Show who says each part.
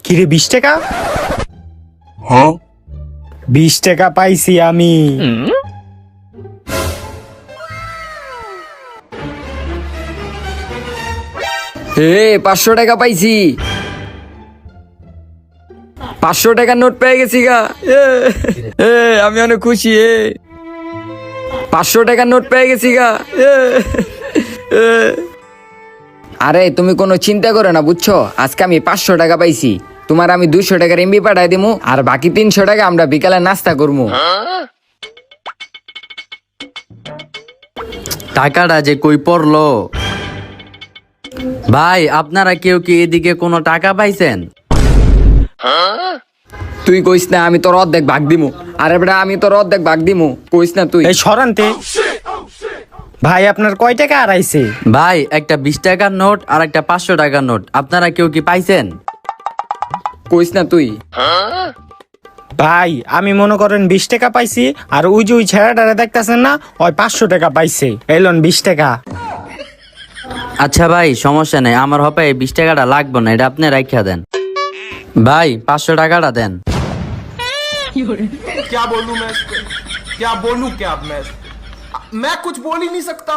Speaker 1: কিরে 20 টাকা?
Speaker 2: হ্যাঁ
Speaker 1: 20 টাকা পাইছি আমি।
Speaker 3: হে 500 টাকা পাইছি। 500 টাকার নোট পেয়ে গেছি গা। আমি অনেক খুশি। 500 টাকার নোট পেয়ে গেছি গা। আরে তুমি কোনো চিন্তা করো না বুঝছো, আজকে আমি 500 টাকা পাইছি। তোমার আমি 200 টাকার এমবি পাঠাই দিমু, আর বাকি 300 টাকা আমরা বিকালে নাস্তা করবো।
Speaker 4: টাকাটা যে কই পড়লো? ভাই আপনারা কেউ কি এদিকে কোনো টাকা পাইছেন?
Speaker 3: তুই কইস না আমি তোর অর্ধেক ভাগ দিমু। আরে বেটা আমি তোর অর্ধেক ভাগ দিমু, কইস না তুই।
Speaker 1: এই সরান্তে ভাই আপনার কয় টাকা আড়াইছে?
Speaker 4: ভাই একটা 20 টাকার নোট আর একটা 500 টাকার নোট আপনারা কেউ কি পাইছেন?
Speaker 3: কইস না তুই।
Speaker 1: ভাই আমি মনে করেন 20 টাকা পাইছি, আর ওই যে ওই ছেলেটারে দেখতেছেন না, ওই 500 টাকা পাইছে। এলন 20 টাকা।
Speaker 4: আচ্ছা ভাই সমস্যা নেই, আমার হবে 20 টাকাটা লাগবে না, এটা আপনি রাখিয়া দেন। ভাই 500 টাকাটা দেন।
Speaker 2: क्या बोलूं मैं इसको? क्या बोलूं क्या अब मैं इसको? मैं कुछ बोल ही नहीं सकता।